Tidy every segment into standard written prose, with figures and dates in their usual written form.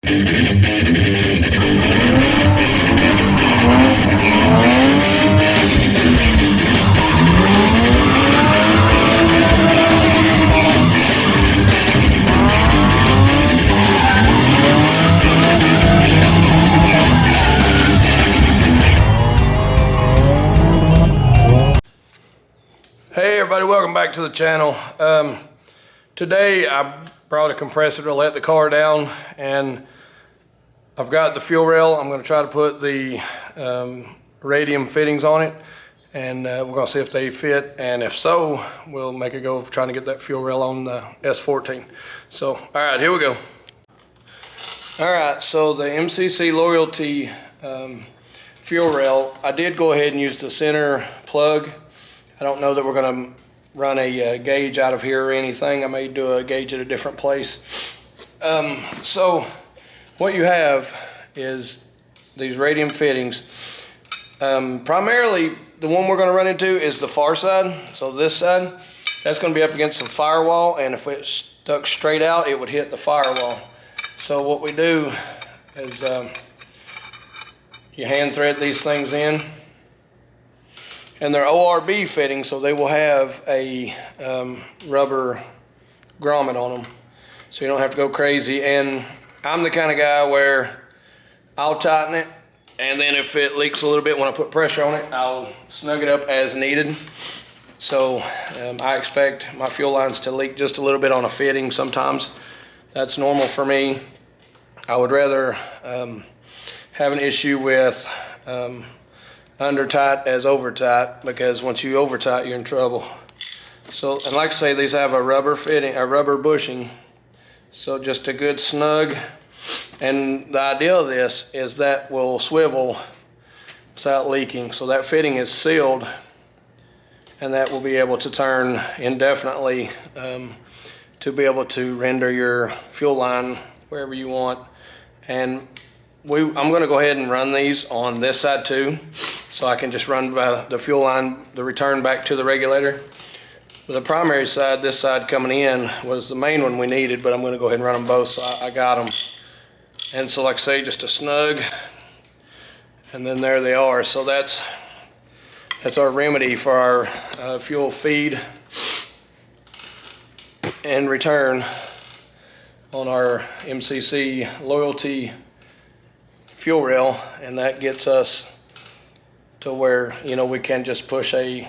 Hey everybody, welcome back to the channel. Today I brought a compressor to let the car down, and I've got the fuel rail. I'm going to try to put the radium fittings on it, and we're going to see if they fit, and if so, we'll make a go of trying to get that fuel rail on the S14. So, alright, here we go. Alright, so the MCC Loyalty fuel rail, I did go ahead and use the center plug. I don't know that we're going to run a gauge out of here or anything. I may do a gauge at a different place. So what you have is these radium fittings. Primarily, the one we're going to run into is the far side. So this side, that's going to be up against the firewall, and if it stuck straight out, it would hit the firewall. So what we do is you hand thread these things in. And they're ORB fittings, so they will have a rubber grommet on them, so you don't have to go crazy. And I'm the kind of guy where I'll tighten it, and then if it leaks a little bit when I put pressure on it, I'll snug it up as needed. So I expect my fuel lines to leak just a little bit on a fitting sometimes. That's normal for me. I would rather have an issue with under tight as over tight, because once you over tight, you're in trouble. So, and like I say, these have a rubber fitting, a rubber bushing, so just a good snug. And the idea of this is that will swivel without leaking, so that fitting is sealed, and that will be able to turn indefinitely to be able to render your fuel line wherever you want. And I'm going to go ahead and run these on this side too, so I can just run the fuel line, the return back to the regulator. The primary side, this side coming in, was the main one we needed, but I'm going to go ahead and run them both, so I got them. And so like I say, just a snug, and then there they are. So that's our remedy for our fuel feed and return on our MCC Loyalty fuel rail, and that gets us to where, you know, we can just push a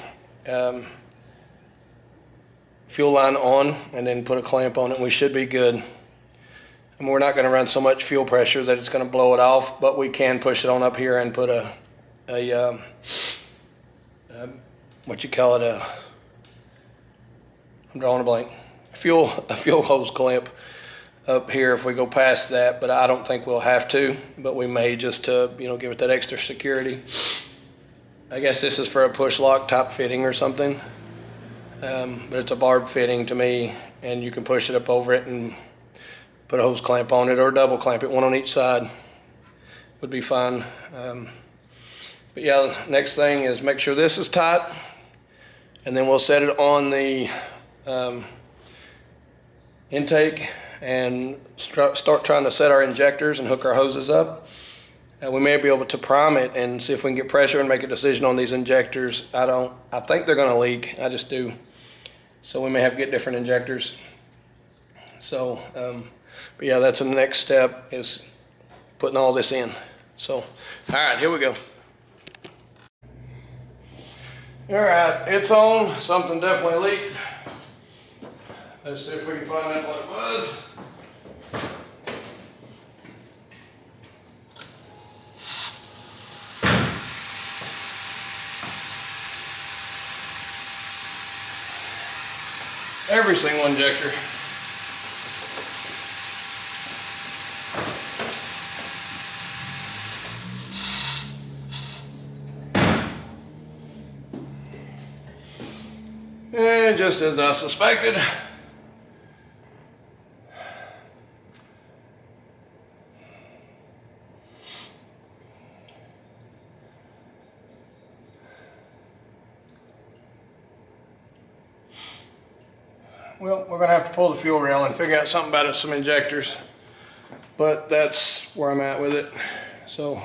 fuel line on and then put a clamp on it, and we should be good. And we're not going to run so much fuel pressure that it's going to blow it off, but we can push it on up here and put a what you call it, I'm drawing a blank, a fuel hose clamp up here if we go past that, but I don't think we'll have to, but we may, just to, you know, give it that extra security. I guess this is for a push lock type fitting or something, but it's a barb fitting to me, and you can push it up over it and put a hose clamp on it, or double clamp it, one on each side would be fine. But yeah, next thing is make sure this is tight, and then we'll set it on the intake and start trying to set our injectors and hook our hoses up. We may be able to prime it and see if we can get pressure and make a decision on these injectors. I think they're going to leak. I just do. So we may have to get different injectors. So, but yeah, that's the next step, is putting all this in. So, all right, here we go. All right, it's on. Something definitely leaked. Let's see if we can find out what it was. Every single injector. And just as I suspected, well, we're going to have to pull the fuel rail and figure out something about it, some injectors. but that's where I'm at with it. So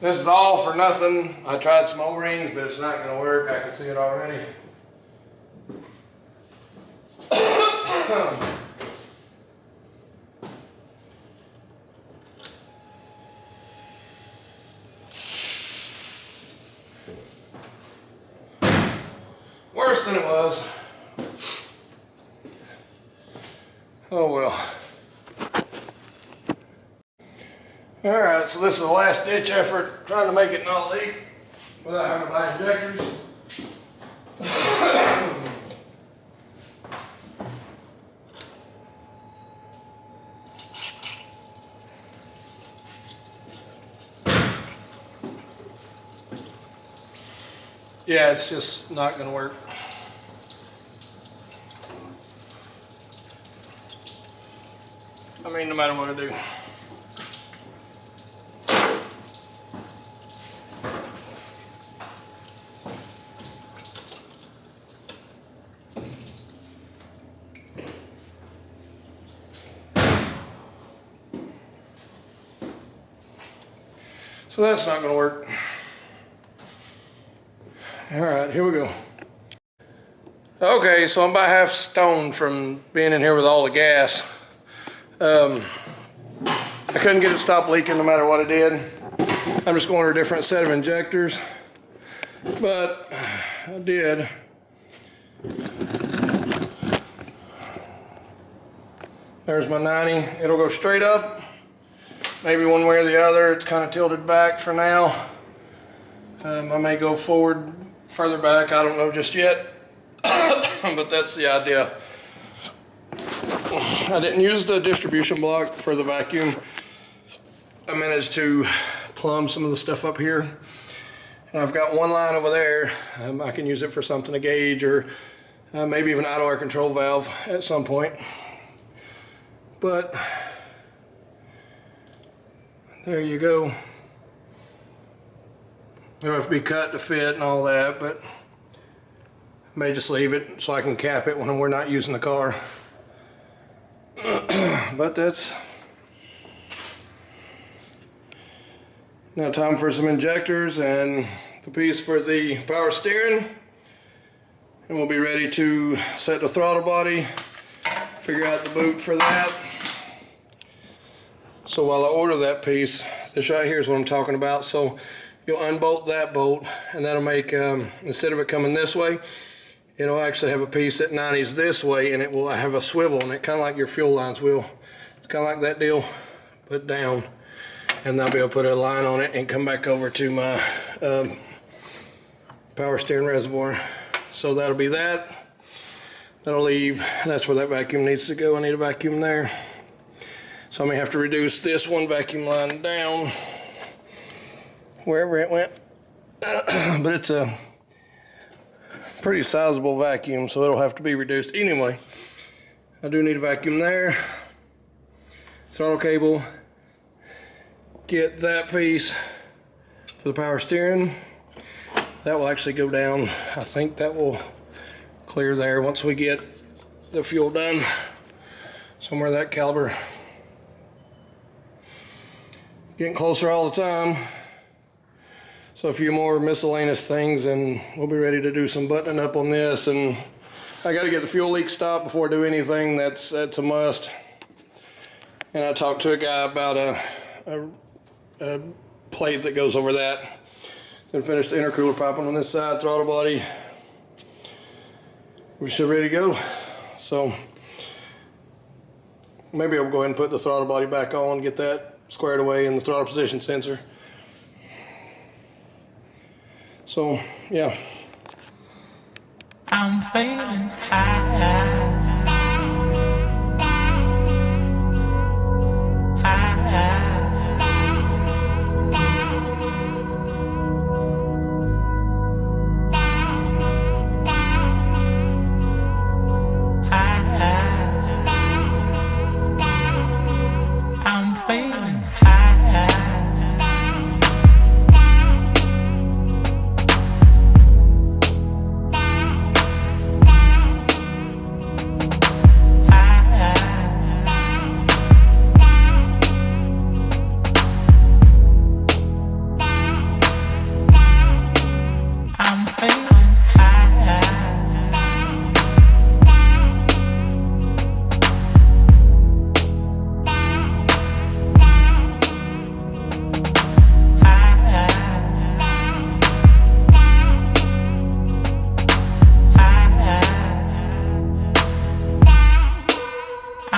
this is all for nothing. I tried some O-rings, but it's not going to work. I can see it already. Worse than it was. Oh well. Alright, so this is the last ditch effort, trying to make it not leak without having to buy injectors. Yeah, it's just not going to work. I mean, no matter what I do. So that's not going to work. All right, here we go. Okay, so I'm about half stoned from being in here with all the gas. I couldn't get it to stop leaking no matter what I did. I'm just going to a different set of injectors, but I did. There's my 90. It'll go straight up, maybe one way or the other. It's kind of tilted back for now. I may go forward, further back, I don't know just yet, but that's the idea. I didn't use the distribution block for the vacuum. I managed to plumb some of the stuff up here. And I've got one line over there. I can use it for something to gauge, or maybe even idle air control valve at some point. But there you go. It'll have to be cut to fit and all that, but I may just leave it so I can cap it when we're not using the car. But that's now time for some injectors and the piece for the power steering, and we'll be ready to set the throttle body, figure out the boot for that. So while I order that piece, this right here is what I'm talking about. So you'll unbolt that bolt, and that'll make, instead of it coming this way, it'll actually have a piece that 90s this way, and it will have a swivel in it, kind of like your fuel lines will. It's kind of like that deal, put down, and I'll be able to put a line on it and come back over to my power steering reservoir. So that'll be that. That'll leave, that's where that vacuum needs to go. I need a vacuum there. So I may have to reduce this one vacuum line down, wherever it went. But it's a pretty sizable vacuum, so it'll have to be reduced. Anyway, I do need a vacuum there. Throttle cable. Get that piece for the power steering. That will actually go down. I think that will clear there once we get the fuel done. Somewhere that caliber. Getting closer all the time. So a few more miscellaneous things and we'll be ready to do some buttoning up on this. And I got to get the fuel leak stopped before I do anything. That's a must. And I talked to a guy about a plate that goes over that. Then finish the intercooler piping on this side, throttle body. We should be ready to go. So maybe I'll go ahead and put the throttle body back on, get that squared away, and the throttle position sensor. So yeah. I'm feeling high.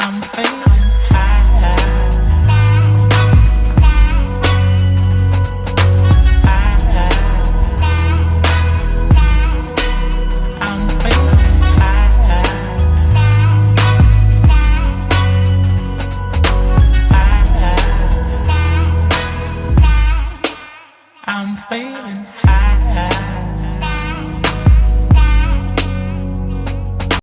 I'm feeling